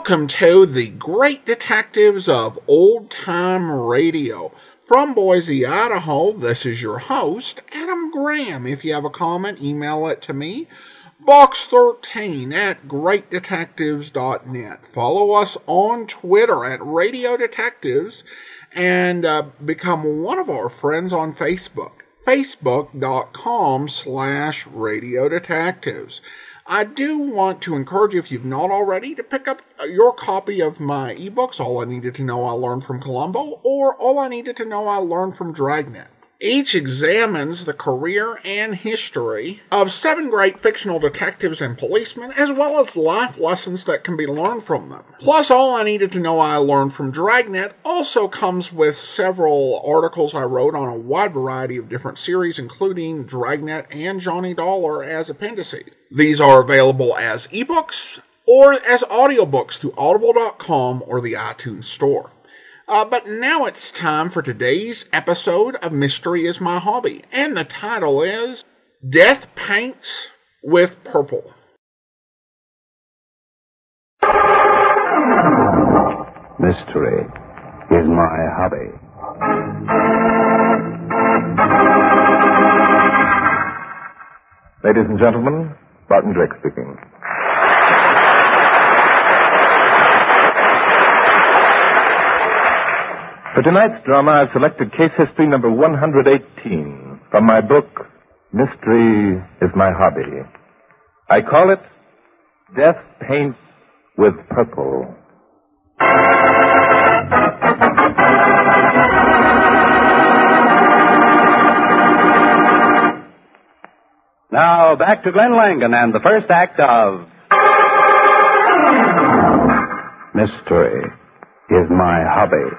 Welcome to the Great Detectives of Old Time Radio. From Boise, Idaho, this is your host, Adam Graham. If you have a comment, email it to me, box13@greatdetectives.net. Follow us on Twitter at Radio Detectives and become one of our friends on Facebook, facebook.com/Radio Detectives. I do want to encourage you, if you've not already, to pick up your copy of my ebooks, All I Needed to Know I Learned from Columbo, or All I Needed to Know I Learned from Dragnet. Each examines the career and history of 7 great fictional detectives and policemen, as well as life lessons that can be learned from them. Plus, All I Needed to Know I Learned from Dragnet also comes with several articles I wrote on a wide variety of different series, including Dragnet and Johnny Dollar as appendices. These are available as ebooks or as audiobooks through audible.com or the iTunes Store. But now it's time for today's episode of Mystery is My Hobby, and the title is Death Paints with Purple. Mystery is my hobby. Ladies and gentlemen, Barton Drake speaking. For tonight's drama, I've selected case history number 118 from my book, Mystery is My Hobby. I call it Death Paints with Purple. Now, back to Glenn Langan and the first act of Mystery is My Hobby.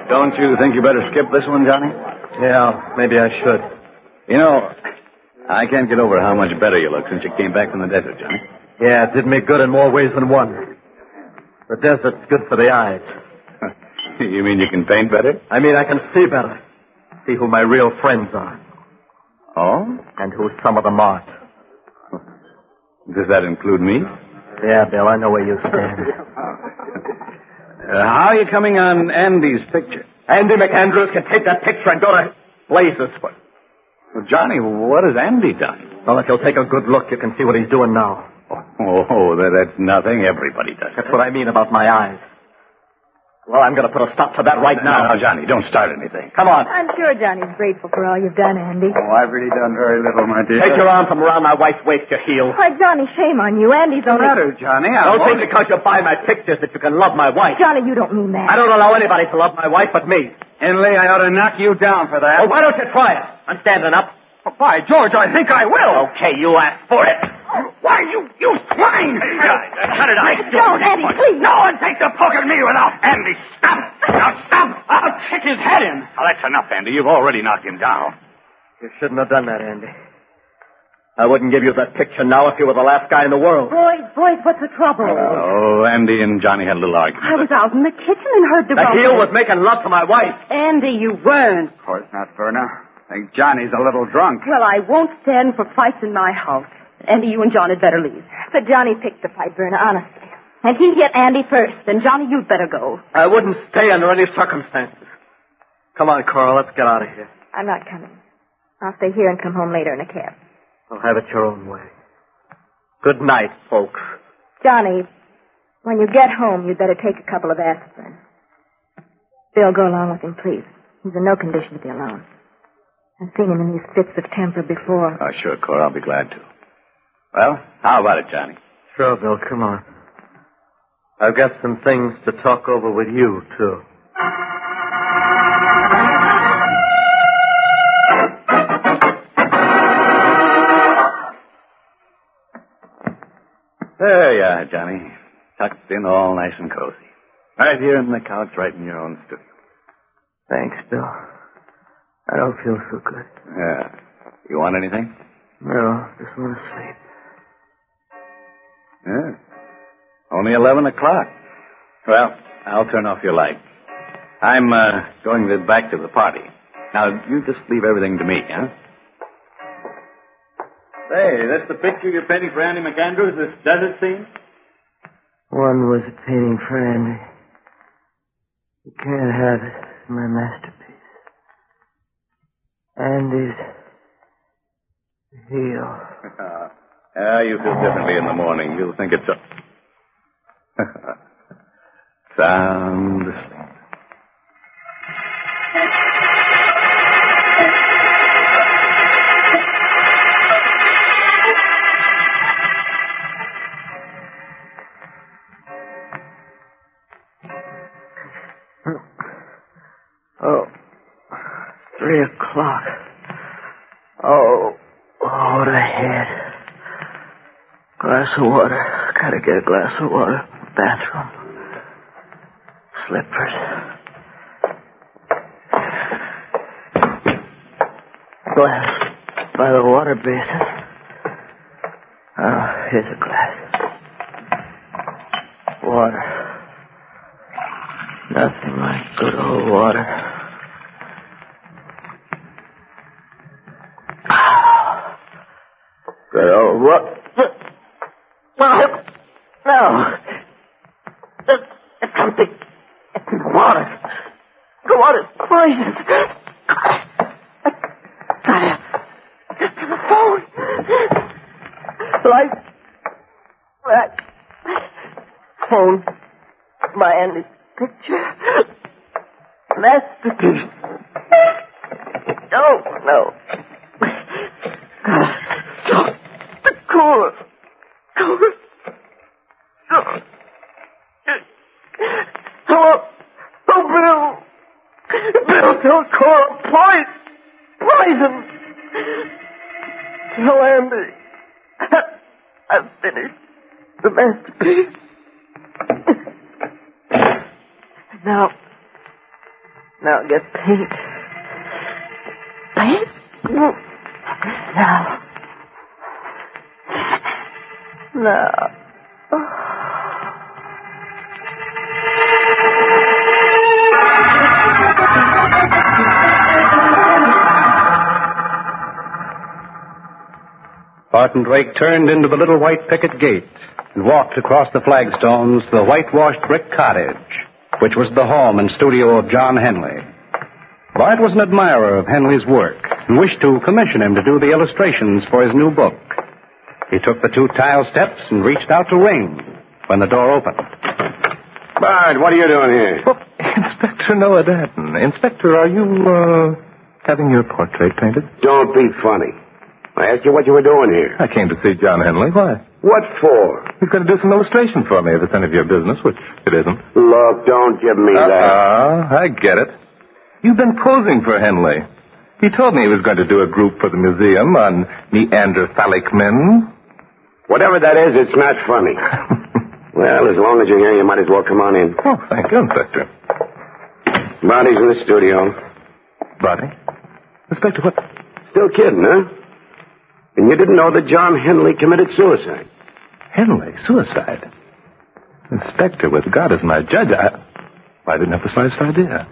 Don't you think you better skip this one, Johnny? Yeah, maybe I should. You know, I can't get over how much better you look since you came back from the desert, Johnny. Yeah, it did me good in more ways than one. The desert's good for the eyes. You mean you can paint better? I mean I can see better. See who my real friends are. Oh? And who some of them aren't. Does that include me? Yeah, Bill, I know where you stand. How are you coming on Andy's picture? Andy McAndrews can take that picture and go to blazes. Well, Johnny, what has Andy done? Well, if you'll take a good look, you can see what he's doing now. Oh, that's nothing. Everybody does. That's what I mean about my eyes. Well, I'm going to put a stop to that right now. No, Johnny, don't start anything. Come on. I'm sure Johnny's grateful for all you've done, Andy. Oh, I've really done very little, my dear. Take your arm from around my wife's waist, you heel. Why, Johnny, shame on you. Andy's only... What's the matter, Johnny? Don't think because you buy my pictures that you can love my wife. Johnny, you don't mean that. I don't allow anybody to love my wife but me. Henley, I ought to knock you down for that. Well, why don't you try it? I'm standing up. By George, I think I will. Okay, you asked for it. Why, you swine! Cut it out. Don't, Andy, please. No one takes a poke at me without Andy. Stop! Now stop! I'll kick his head in. Now, that's enough, Andy. You've already knocked him down. You shouldn't have done that, Andy. I wouldn't give you that picture now if you were the last guy in the world. Boys, what's the trouble? Oh, Andy and Johnny had a little argument. I was out in the kitchen and heard the... The heel was making love to my wife. Andy, you weren't. Of course not, Verna. I think Johnny's a little drunk. Well, I won't stand for fights in my house. Andy, you and John had better leave. But Johnny picked the fight, Verna, honestly. And he hit Andy first. And Johnny, you'd better go. I wouldn't stay under any circumstances. Come on, Carl, let's get out of here. I'm not coming. I'll stay here and come home later in a cab. Well, have it your own way. Good night, folks. Johnny, when you get home, you'd better take a couple of aspirin. Bill, go along with him, please. He's in no condition to be alone. I've seen him in these fits of temper before. Oh, sure, Cora. I'll be glad to. Well, how about it, Johnny? Sure, Bill, come on. I've got some things to talk over with you, too. There you are, Johnny. Tucked in all nice and cozy. Right here on the couch, right in your own studio. Thanks, Bill. I don't feel so good. Yeah. You want anything? No, just want to sleep. Yeah. Only 11 o'clock. Well, I'll turn off your light. I'm going back to the party. Now, you just leave everything to me, huh? Hey, that's the picture you're painting for Andy McAndrews, this desert scene? One was a painting for Andy. You can't have it. It's my masterpiece. Andy's heel. You feel differently in the morning. You'll think it's a... Sound asleep. Oh, 3 o'clock. Oh, what a head. Glass of water. Gotta get a glass of water. Bathroom. Slippers. Glass by the water basin. Oh, here's a glass. Water. Nothing like good old water. Good old water. No. It's something. It's water. The water's poison. Get to the phone. Light. That. Phone. My Andy's picture. Masterpiece. No. The cooler. Hello, Bill. Bill, don't call poison. Tell Andy. I've finished the masterpiece. Now get paint. Paint? Now. Barton Drake turned into the little white picket gate and walked across the flagstones to the whitewashed brick cottage, which was the home and studio of John Henley. Bart was an admirer of Henley's work and wished to commission him to do the illustrations for his new book. He took the 2 tile steps and reached out to ring when the door opened. Bart, what are you doing here? Oh, Inspector Noah Danton. Inspector, are you, having your portrait painted? Don't be funny. I asked you what you were doing here. I came to see John Henley. Why? What for? He's going to do some illustration for me if it's any of your business, which it isn't. Look, don't give me that. I get it. You've been posing for Henley. He told me he was going to do a group for the museum on Neanderthalic men. Whatever that is, it's not funny. Well, as long as you're here, you might as well come on in. Oh, thank you, Inspector. Body's in the studio. Body? Inspector, what? Still kidding, huh? And you didn't know that John Henley committed suicide? Henley? Suicide? Inspector, with God as my judge, I didn't have the slightest idea.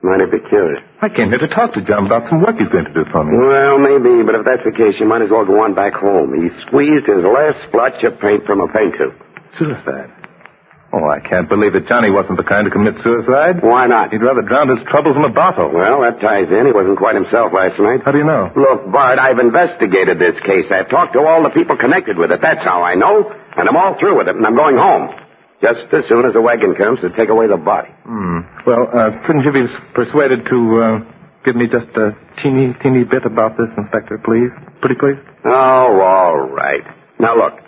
Mighty peculiar. I came here to talk to John about some work he's going to do for me. Well, maybe, but if that's the case, you might as well go on back home. He squeezed his last splotch of paint from a paint tube. Suicide? Oh, I can't believe that Johnny wasn't the kind to commit suicide. Why not? He'd rather drown his troubles in a bottle. Well, that ties in. He wasn't quite himself last night. How do you know? Look, Bart, I've investigated this case. I've talked to all the people connected with it. That's how I know. And I'm all through with it, and I'm going home. Just as soon as the wagon comes to take away the body. Well, couldn't you be persuaded to give me just a teeny bit about this, Inspector, please? Pretty please? Oh, all right. Now, look.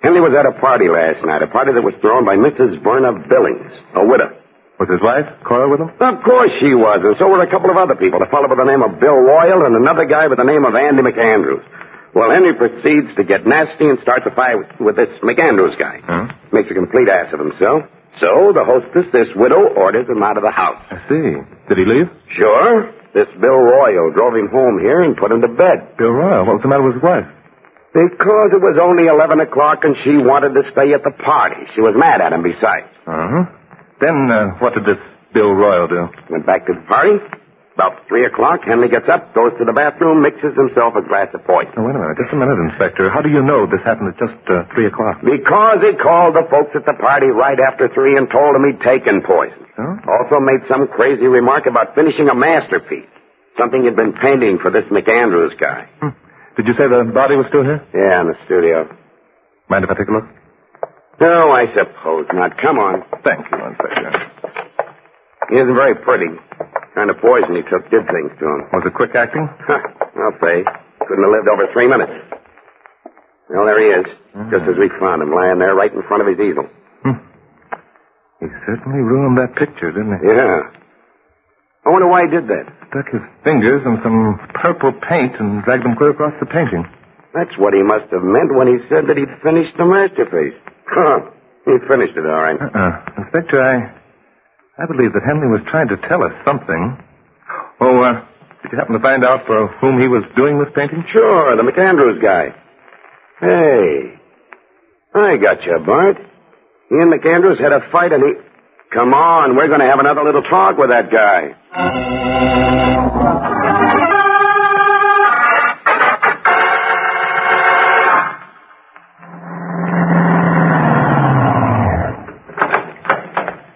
Henley was at a party last night, a party that was thrown by Mrs. Verna Billings, a widow. Was his wife, Cora, with him? Of course she was, and so were a couple of other people. A fellow by the name of Bill Royal and another guy by the name of Andy McAndrews. Well, Henry proceeds to get nasty and start the fight with this McAndrews guy. Makes a complete ass of himself. So the hostess, this widow, orders him out of the house. I see. Did he leave? Sure. This Bill Royal drove him home here and put him to bed. Bill Royal? What was the matter with his wife? Because it was only 11 o'clock and she wanted to stay at the party. She was mad at him besides. Then what did this Bill Royal do? Went back to the party, About 3 o'clock, Henley gets up, goes to the bathroom, mixes himself a glass of poison. Oh, wait a minute. Just a minute, Inspector. How do you know this happened at just 3 o'clock? Because he called the folks at the party right after 3 and told them he'd taken poison. Huh? Also made some crazy remark about finishing a masterpiece. Something he'd been painting for this McAndrews guy. Did you say the body was still here? Yeah, in the studio. Mind if I take a look? No, I suppose not. Come on. Thank you, Inspector. He isn't very pretty. The kind of poison he took did things to him. Was it quick acting? I'll say. Couldn't have lived over 3 minutes. Well, there he is. Just as we found him, lying there right in front of his easel. He certainly ruined that picture, didn't he? Yeah. I wonder why he did that. Stuck his fingers in some purple paint and dragged them clear across the painting. That's what he must have meant when he said that he'd finished the masterpiece. He finished it, all right. Inspector, I believe that Henley was trying to tell us something. Oh, did you happen to find out for whom he was doing this painting? Sure, the McAndrews guy. Hey, I got you, Bart. He and McAndrews had a fight and he... Come on, we're going to have another little talk with that guy.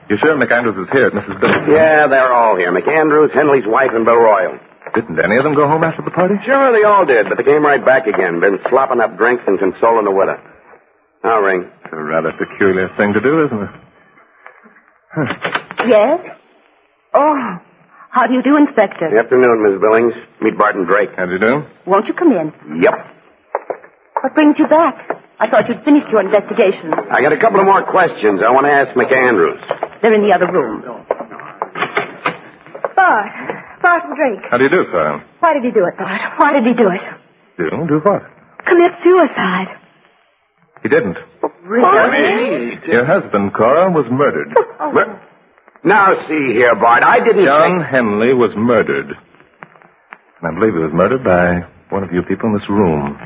You sure McAndrews is here at Mrs. Billings? Yeah, they're all here. McAndrews, Henley's wife, and Bill Royal. Didn't any of them go home after the party? Sure, they all did, but they came right back again. Been slopping up drinks and consoling the widow. I'll ring. It's a rather peculiar thing to do, isn't it? Yes? Oh, how do you do, Inspector? Good afternoon, Miss Billings. Meet Barton Drake. How do you do? Won't you come in? Yep. What brings you back? I thought you'd finished your investigation. I got a couple of more questions I want to ask McAndrews. They're in the other room. Barton Drake. How do you do, sir? Why did he do it, Bart? Why did he do it? Do what? Commit suicide. He didn't. Really? Your husband, Cora, was murdered. Oh. Now, see here, Bart, I didn't John Henley was murdered. And I believe he was murdered by one of you people in this room.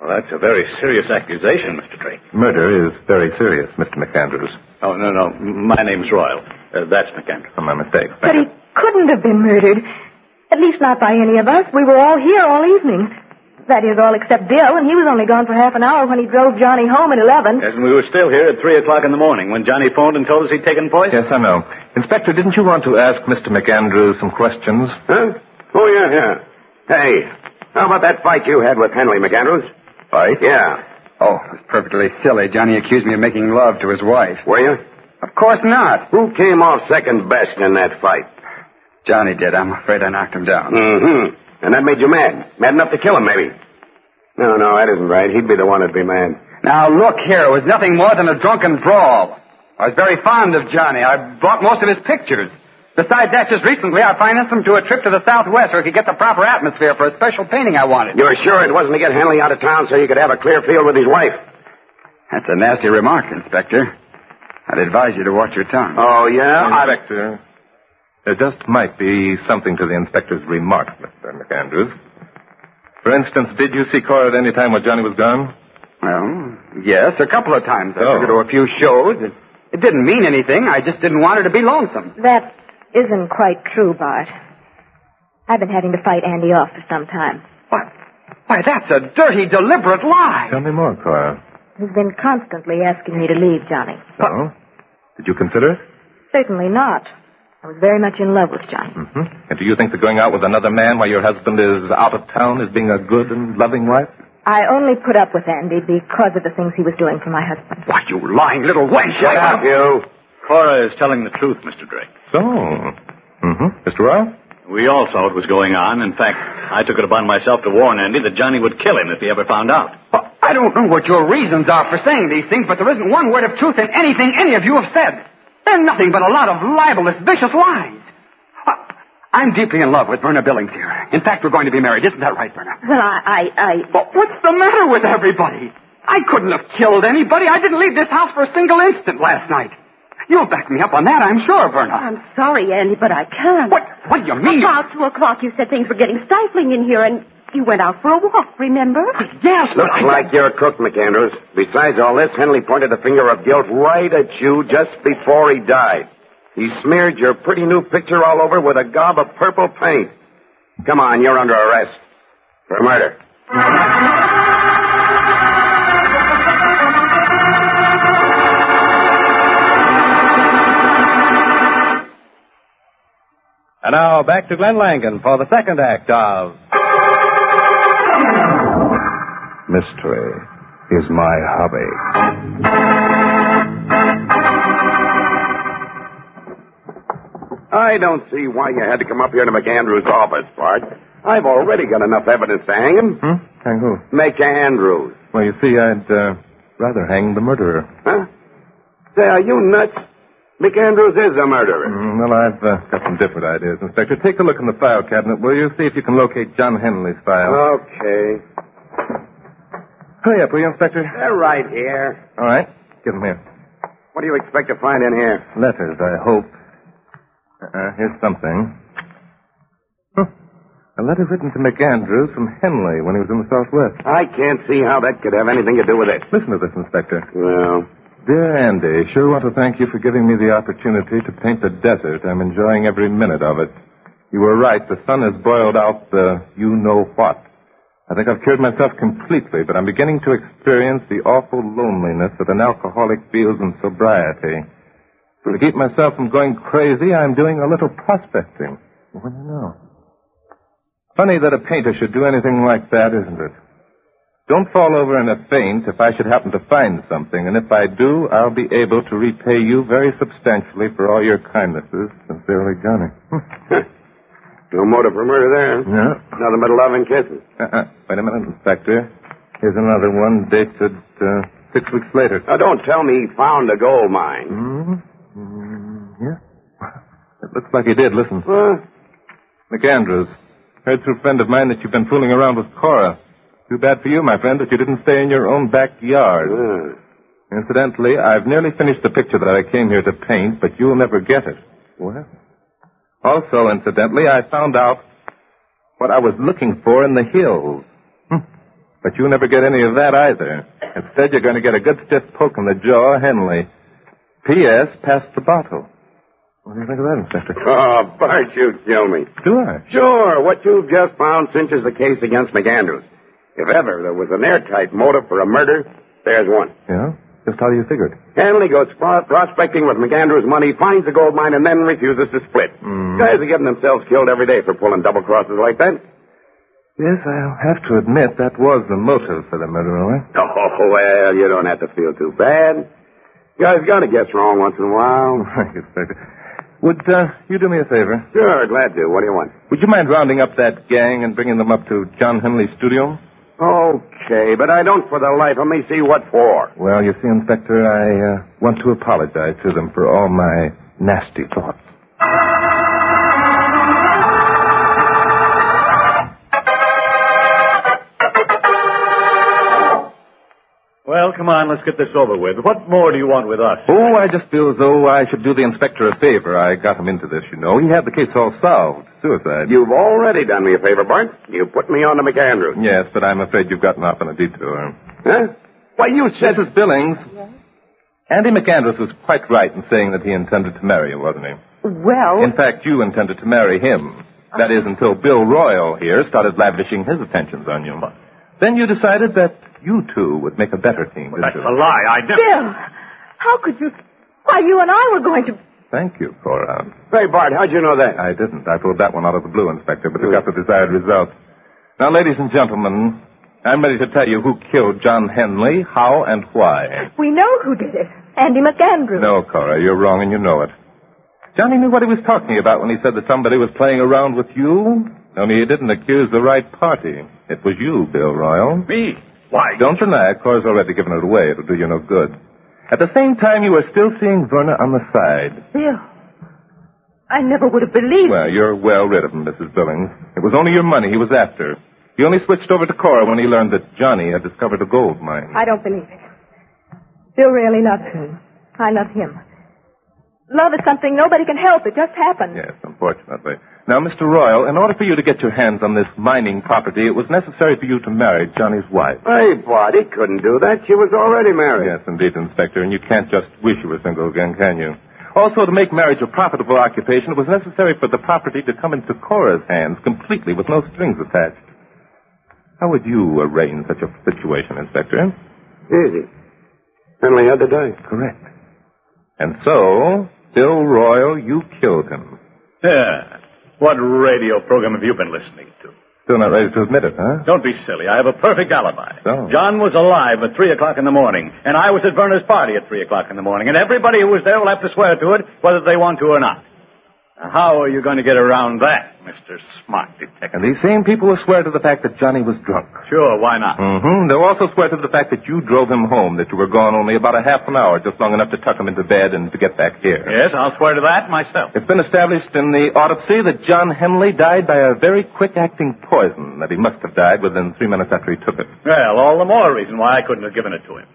Well, that's a very serious accusation, Mr. Drake. Murder is very serious, Mr. McAndrews. Oh, no. My name's Royal. That's McAndrews. Oh, my mistake. But he couldn't have been murdered. At least not by any of us. We were all here all evening. That is, all except Bill, and he was only gone for half an hour when he drove Johnny home at 11. Yes, and we were still here at 3 o'clock in the morning when Johnny phoned and told us he'd taken poison. Yes, I know. Inspector, didn't you want to ask Mr. McAndrews some questions? Huh? Oh, yeah. Hey, how about that fight you had with Henley, McAndrews? Fight? Yeah. Oh, it was perfectly silly. Johnny accused me of making love to his wife. Were you? Of course not. Who came off second best in that fight? Johnny did. I'm afraid I knocked him down. Mm-hmm. And that made you mad? Mad enough to kill him, maybe? No, that isn't right. He'd be the one that'd be mad. Now, look here. It was nothing more than a drunken brawl. I was very fond of Johnny. I bought most of his pictures. Besides that, just recently, I financed him to a trip to the Southwest where he could get the proper atmosphere for a special painting I wanted. You're sure it wasn't to get Henley out of town so you could have a clear field with his wife? That's a nasty remark, Inspector. I'd advise you to watch your tongue. Oh, yeah? Inspector, there just might be something to the inspector's remark, Mr. McAndrews. For instance, did you see Cora at any time when Johnny was gone? Well, yes, a couple of times. I took her to a few shows. It didn't mean anything. I just didn't want her to be lonesome. That isn't quite true, Bart. I've been having to fight Andy off for some time. What? Why, that's a dirty, deliberate lie. Tell me more, Cora. He's been constantly asking me to leave Johnny. So? Did you consider it? Certainly not. I was very much in love with Johnny. Mm-hmm. And do you think that going out with another man while your husband is out of town is being a good and loving wife? I only put up with Andy because of the things he was doing for my husband. Why, you lying little wench. Shut up, you. Cora is telling the truth, Mr. Drake. So? Mm-hmm. Mr. Royal? We all saw what was going on. In fact, I took it upon myself to warn Andy that Johnny would kill him if he ever found out. Well, I don't know what your reasons are for saying these things, but there isn't one word of truth in anything any of you have said. They're nothing but a lot of libelous, vicious lies. I'm deeply in love with Verna Billings here. In fact, we're going to be married. Isn't that right, Verna? Well, But what's the matter with everybody? I couldn't have killed anybody. I didn't leave this house for a single instant last night. You'll back me up on that, I'm sure, Verna. I'm sorry, Andy, but I can't. What do you mean? About 2 o'clock, you said things were getting stifling in here, and you went out for a walk, remember? Yes, but Looks like you're a crook, McAndrews. Besides all this, Henley pointed the finger of guilt right at you just before he died. He smeared your pretty new picture all over with a gob of purple paint. Come on, you're under arrest. For murder. And now back to Glenn Langan for the second act of Mystery is My Hobby. I don't see why you had to come up here to McAndrews' office, Bart. I've already got enough evidence to hang him. Hang who? McAndrews. Well, you see, I'd rather hang the murderer. Huh? Say, are you nuts? McAndrews is a murderer. Well, I've got some different ideas, Inspector. Take a look in the file cabinet, will you? See if you can locate John Henley's file. Okay. Hurry up, will you, Inspector? They're right here. All right. Give them here. What do you expect to find in here? Letters, I hope. Here's something. A letter written to McAndrews from Henley when he was in the Southwest. I can't see how that could have anything to do with it. Listen to this, Inspector. Well... Dear Andy, sure want to thank you for giving me the opportunity to paint the desert. I'm enjoying every minute of it. You were right. The sun has boiled out the you-know-what. I think I've cured myself completely, but I'm beginning to experience the awful loneliness that an alcoholic feels in sobriety. So to keep myself from going crazy, I'm doing a little prospecting. What do you know? Funny that a painter should do anything like that, isn't it? Don't fall over in a faint if I should happen to find something, and if I do, I'll be able to repay you very substantially for all your kindnesses. Sincerely, Johnny. No motive for murder there. No. Nothing but love and kisses. Wait a minute, Inspector. Here's another one dated 6 weeks later. Now, don't tell me he found a gold mine. Yeah. It looks like he did. Listen. McAndrews, heard through a friend of mine that you've been fooling around with Cora. Too bad for you, my friend, that you didn't stay in your own backyard. Incidentally, I've nearly finished the picture that I came here to paint, but you'll never get it. What? Also, incidentally, I found out what I was looking for in the hills. But you'll never get any of that either. Instead, you're going to get a good stiff poke in the jaw, Henley. P.S. Pass the bottle. What do you think of that, Inspector? Oh, Bart, you kill me. Do I? Sure. What you've just found cinches the case against McAndrews. If ever there was an airtight motive for a murder, there's one. Yeah? Just how you figured? Henley goes prospecting with McAndrews' money, finds the gold mine, and then refuses to split. Guys are getting themselves killed every day for pulling double crosses like that. Yes, I'll have to admit that was the motive for the murder, all right? Oh, well, you don't have to feel too bad. Guys got to guess wrong once in a while. Thank you, Inspector. Would you do me a favor? Sure, glad to. What do you want? Would you mind rounding up that gang and bringing them up to John Henley's studio? Okay, but I don't for the life of me see what for. Well, you see, Inspector, I want to apologize to them for all my nasty thoughts. Well, come on, let's get this over with. What more do you want with us? Oh, I just feel as though I should do the inspector a favor. I got him into this, you know. He had the case all solved. Suicide. You've already done me a favor, Bart. You put me on to McAndrews. Yes, but I'm afraid you've gotten off on a detour. Huh? Why, you said... Mrs. Billings, yes? Andy McAndrews was quite right in saying that he intended to marry you, wasn't he? Well... In fact, you intended to marry him. That is, until Bill Royal here started lavishing his attentions on you. Then you decided that you two would make a better team. Well, that's a lie. I never... Bill, how could you... Why, you and I were going to... Thank you, Cora. Say, Bart, how'd you know that? I didn't. I pulled that one out of the blue, Inspector, but it got the desired result. Now, ladies and gentlemen, I'm ready to tell you who killed John Henley, how, and why. We know who did it. Andy McAndrews. No, Cora, you're wrong, and you know it. Johnny knew what he was talking about when he said that somebody was playing around with you. Only he didn't accuse the right party. It was you, Bill Royal. Me? Why? Don't deny it. Cora's already given it away. It'll do you no good. At the same time, you were still seeing Verna on the side. Bill, I never would have believed... Well, you're well rid of him, Mrs. Billings. It was only your money he was after. He only switched over to Cora when he learned that Johnny had discovered a gold mine. I don't believe it. Bill really loves me. I love him. Love is something nobody can help. It just happens. Yes, unfortunately. Now, Mr. Royal, in order for you to get your hands on this mining property, it was necessary for you to marry Johnny's wife. Hey, Bart, he couldn't do that. She was already married. Yes, indeed, Inspector, and you can't just wish you were single again, can you? Also, to make marriage a profitable occupation, it was necessary for the property to come into Cora's hands completely with no strings attached. How would you arrange such a situation, Inspector? Easy. Henley had to die. Correct. And so, Bill Royal, you killed him. Yeah. What radio program have you been listening to? Still not ready to admit it, huh? Don't be silly. I have a perfect alibi. So? John was alive at 3 o'clock in the morning, and I was at Werner's party at 3 o'clock in the morning, and everybody who was there will have to swear to it, whether they want to or not. Now, how are you going to get around that, Mr. Smart Detective? And these same people will swear to the fact that Johnny was drunk. Sure, why not? Mm-hmm. They'll also swear to the fact that you drove him home, that you were gone only about a half an hour, just long enough to tuck him into bed and to get back here. Yes, I'll swear to that myself. It's been established in the autopsy that John Henley died by a very quick-acting poison, that he must have died within 3 minutes after he took it. Well, all the more reason why I couldn't have given it to him.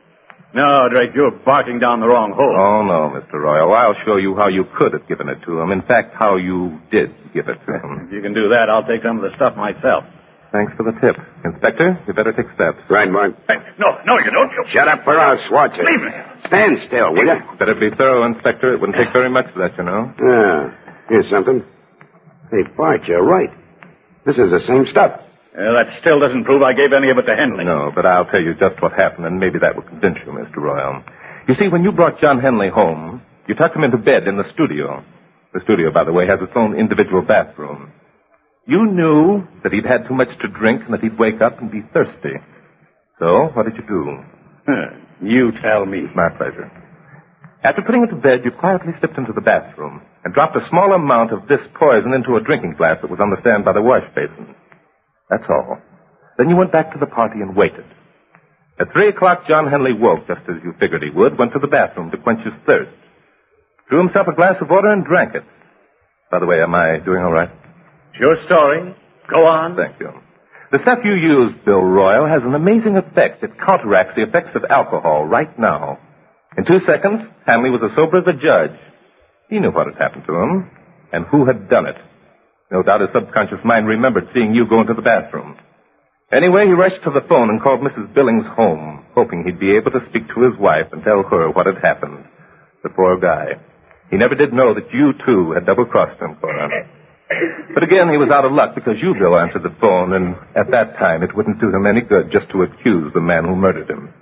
No, Drake, you're barking down the wrong hole. Oh, no, Mr. Royal. I'll show you how you could have given it to him. In fact, how you did give it to him. If you can do that, I'll take some of the stuff myself. Thanks for the tip. Inspector, you better take steps. Right, Mark. Hey, no, you don't. Shut up or I'll swat you. Leave me. Stand still, will you? Better be thorough, Inspector. It wouldn't take very much for that, you know. Yeah. Here's something. Hey, Bart, you're right. This is the same stuff. That still doesn't prove I gave any of it to Henley. No, but I'll tell you just what happened, and maybe that will convince you, Mr. Royal. You see, when you brought John Henley home, you tucked him into bed in the studio. The studio, by the way, has its own individual bathroom. You knew that he'd had too much to drink and that he'd wake up and be thirsty. So, what did you do? You tell me. My pleasure. After putting him to bed, you quietly slipped into the bathroom and dropped a small amount of this poison into a drinking glass that was on the stand by the wash basin. That's all. Then you went back to the party and waited. At 3 o'clock, John Henley woke, just as you figured he would, went to the bathroom to quench his thirst, drew himself a glass of water and drank it. By the way, am I doing all right? It's your story. Go on. Thank you. The stuff you used, Bill Royal, has an amazing effect. It counteracts the effects of alcohol right now. In 2 seconds, Henley was as sober as a judge. He knew what had happened to him and who had done it. No doubt his subconscious mind remembered seeing you go into the bathroom. Anyway, he rushed to the phone and called Mrs. Billings home, hoping he'd be able to speak to his wife and tell her what had happened. The poor guy. He never did know that you, too, had double-crossed him, Cora. But again, he was out of luck because you, Bill, answered the phone, and at that time it wouldn't do him any good just to accuse the man who murdered him.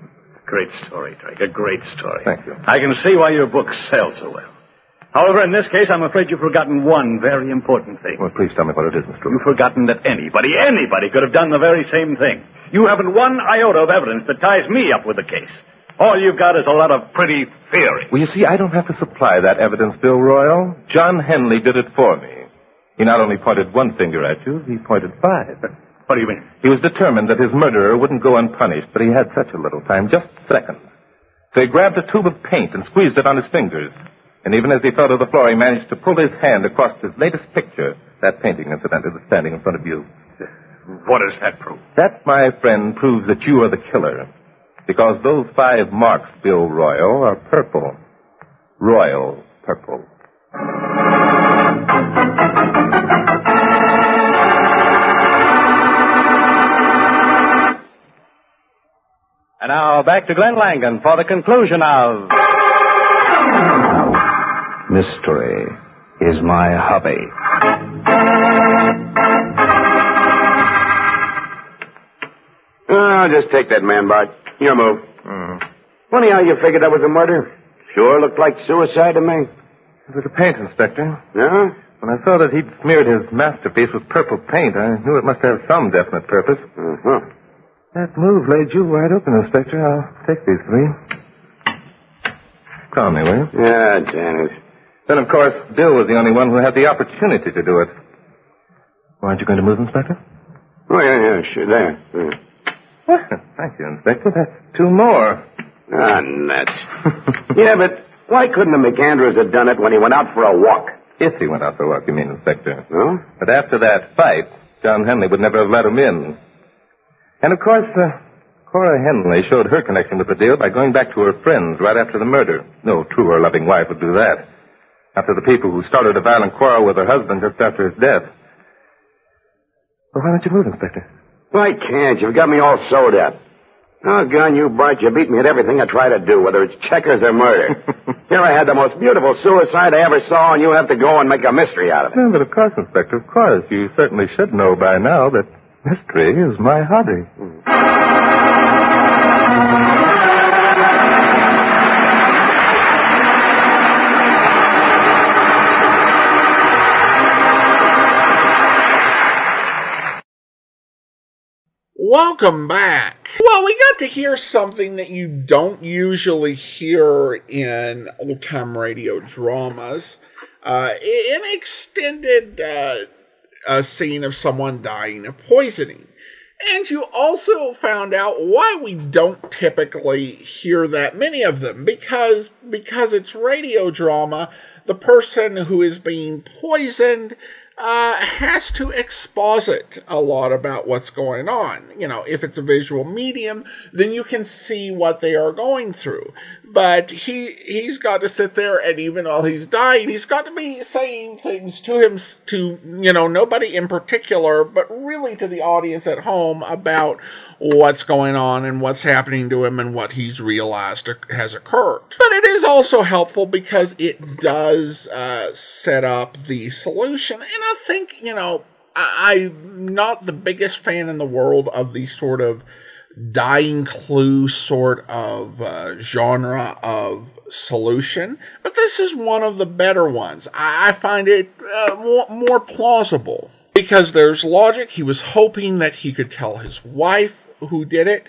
Great story, Drake. A great story. Thank you. I can see why your books sell so well. However, in this case, I'm afraid you've forgotten one very important thing. Well, please tell me what it is, Mr. You've forgotten that anybody could have done the very same thing. You haven't one iota of evidence that ties me up with the case. All you've got is a lot of pretty theory. Well, you see, I don't have to supply that evidence, Bill Royal. John Henley did it for me. He not only pointed one finger at you, he pointed 5. What do you mean? He was determined that his murderer wouldn't go unpunished, but he had such a little time, just seconds. So he grabbed a tube of paint and squeezed it on his fingers. And even as he fell to the floor, he managed to pull his hand across his latest picture, that painting, incidentally, that's standing in front of you. What does that prove? That, my friend, proves that you are the killer. Because those 5 marks, Bill Royal, are purple. Royal purple. And now back to Glenn Langan for the conclusion of Mystery is My Hobby. I'll just take that man, Bart. Your move. Funny how you figured that was a murder. Sure looked like suicide to me. It was a paint, Inspector. Yeah? When I saw that he'd smeared his masterpiece with purple paint, I knew it must have some definite purpose. Uh-huh. That move laid you wide open, Inspector. I'll take these 3. Calm me, will you? Yeah, Janice. Then, of course, Bill was the only one who had the opportunity to do it. Aren't you going to move, Inspector? Oh, yeah, sure, there. Well, thank you, Inspector. That's 2 more. Ah, nuts. Yeah, but why couldn't the McAndrews have done it when he went out for a walk? If he went out for a walk, you mean, Inspector. No? But after that fight, John Henley would never have let him in. And, of course, Cora Henley showed her connection with the deal by going back to her friends right after the murder. No true or loving wife would do that. After the people who started a violent quarrel with her husband just after his death. Well, why don't you move, Inspector? Why can't? You've got me all sewed up. Oh, gun, you, Bart, you beat me at everything I try to do, whether it's checkers or murder. Here I had the most beautiful suicide I ever saw, and you have to go and make a mystery out of it. No, but of course, Inspector, of course. You certainly should know by now that mystery is my hobby. Welcome back. Well, we got to hear something that you don't usually hear in old-time radio dramas. An extended scene of someone dying of poisoning. And you also found out why we don't typically hear that many of them. Because it's radio drama, the person who is being poisoned has to exposit a lot about what's going on. You know, if it's a visual medium, then you can see what they are going through. But he's got to sit there, and even while he's dying, he's got to be saying things to him, to, you know, nobody in particular, but really to the audience at home about what's going on and what's happening to him and what he's realized has occurred. But it is also helpful because it does set up the solution. And I think, you know, I'm not the biggest fan in the world of the sort of dying clue sort of genre of solution, but this is one of the better ones. I find it more plausible because there's logic. He was hoping that he could tell his wife who did it,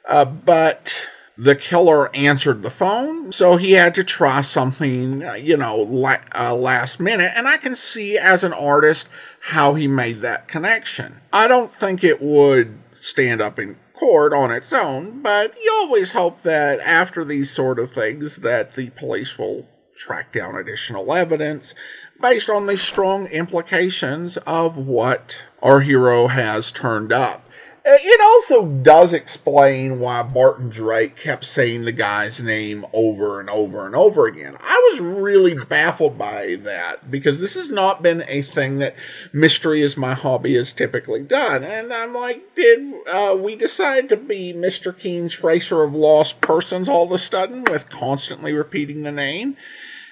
but the killer answered the phone, so he had to try something, last minute, and I can see as an artist how he made that connection. I don't think it would stand up in court on its own, but you always hope that after these sort of things that the police will track down additional evidence based on the strong implications of what our hero has turned up. It also does explain why Barton Drake kept saying the guy's name over and over and over again. I was really baffled by that, because this has not been a thing that Mystery Is My Hobby has typically done. And I'm like, did we decide to be Mr. Keen's Tracer of Lost Persons all of a sudden with constantly repeating the name?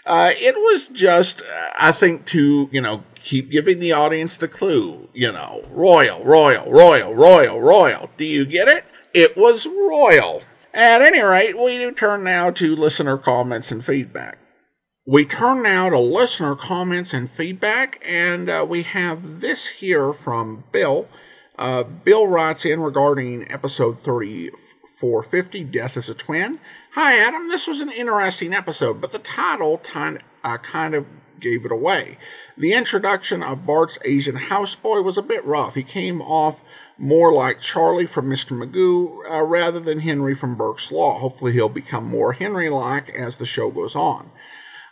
It was just, I think, to, keep giving the audience the clue, royal, royal, royal, royal, royal. Do you get it? It was royal. At any rate, we do turn now to listener comments and feedback. We have this here from Bill. Bill writes in regarding episode 3450, Death is a Twin. Hi, Adam. This was an interesting episode, but the title kind of gave it away. The introduction of Bart's Asian houseboy was a bit rough. He came off more like Charlie from Mr. Magoo rather than Henry from Burke's Law. Hopefully he'll become more Henry-like as the show goes on.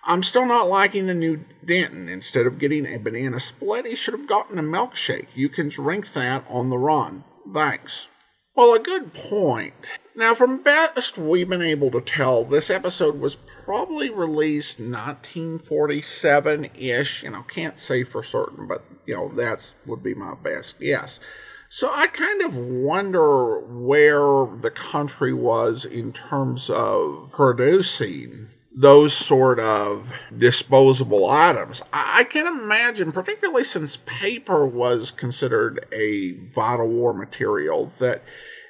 I'm still not liking the new Danton. Instead of getting a banana split, he should have gotten a milkshake. You can drink that on the run. Thanks. Well, a good point. Now, from best we've been able to tell, this episode was probably released 1947-ish. Can't say for certain, but, that would be my best guess. So I kind of wonder where the country was in terms of producing those sort of disposable items. I can imagine, particularly since paper was considered a vital war material, that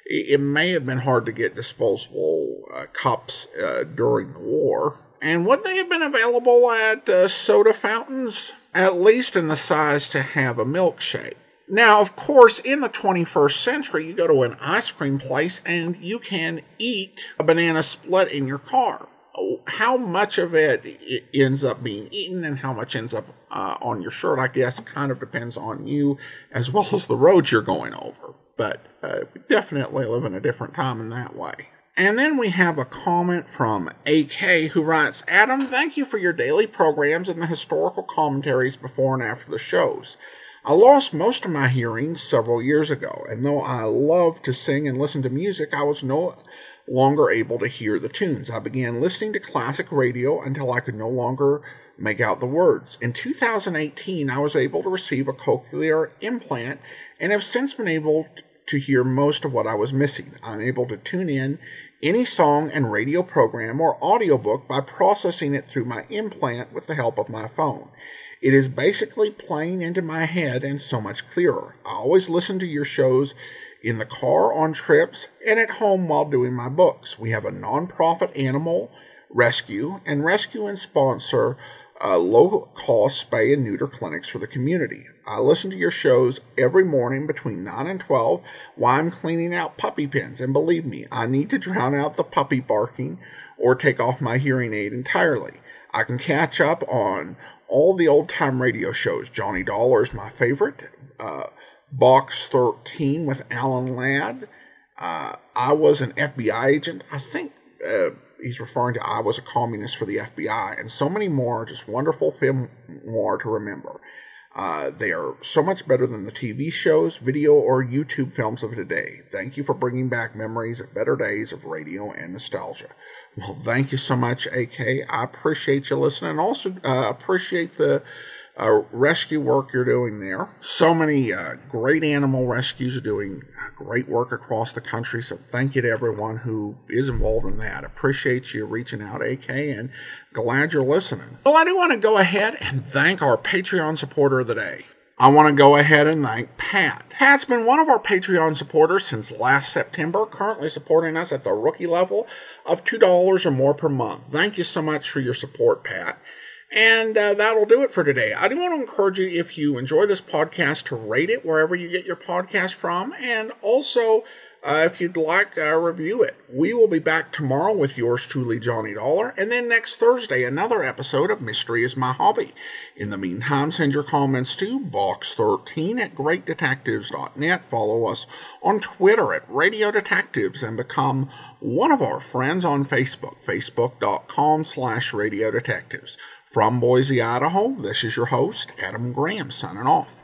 it may have been hard to get disposable cups during the war. And would they have been available at soda fountains? At least in the size to have a milkshake. Now, of course, in the 21st century, you go to an ice cream place and you can eat a banana split in your car. How much of it ends up being eaten and how much ends up on your shirt, I guess, kind of depends on you as well as the road you're going over. But we definitely live in a different time in that way. And then we have a comment from AK who writes, Adam, thank you for your daily programs and the historical commentaries before and after the shows. I lost most of my hearing several years ago, and though I love to sing and listen to music, I was no longer able to hear the tunes. I began listening to classic radio until I could no longer make out the words. In 2018, I was able to receive a cochlear implant and have since been able to hear most of what I was missing. I'm able to tune in any song and radio program or audiobook by processing it through my implant with the help of my phone. It is basically playing into my head and so much clearer. I always listen to your shows in the car, on trips, and at home while doing my books. We have a nonprofit animal rescue and sponsor low-cost spay and neuter clinics for the community. I listen to your shows every morning between 9 and 12 while I'm cleaning out puppy pens. And believe me, I need to drown out the puppy barking or take off my hearing aid entirely. I can catch up on all the old-time radio shows. Johnny Dollar is my favorite. Box 13 with Alan Ladd. I was an FBI agent. I think he's referring to I was a communist for the FBI. And so many more. Just wonderful film noir to remember. They are so much better than the TV shows, video, or YouTube films of today. Thank you for bringing back memories of better days of radio and nostalgia. Well, thank you so much, AK. I appreciate you listening, and also appreciate the rescue work you're doing there. So many great animal rescues are doing great work across the country, so thank you to everyone who is involved in that. Appreciate you reaching out, AK, and glad you're listening. Well, I do want to go ahead and thank our Patreon supporter of the day. I want to go ahead and thank Pat. Pat's been one of our Patreon supporters since last September, currently supporting us at the rookie level of $2 or more per month. Thank you so much for your support, Pat. And that'll do it for today. I do want to encourage you, if you enjoy this podcast, to rate it wherever you get your podcast from. And also, if you'd like, review it. We will be back tomorrow with yours truly, Johnny Dollar. And then next Thursday, another episode of Mystery is My Hobby. In the meantime, send your comments to box13 at greatdetectives.net. Follow us on Twitter at Radio Detectives and become one of our friends on Facebook, facebook.com/Radio Detectives. From Boise, Idaho, this is your host, Adam Graham, signing off.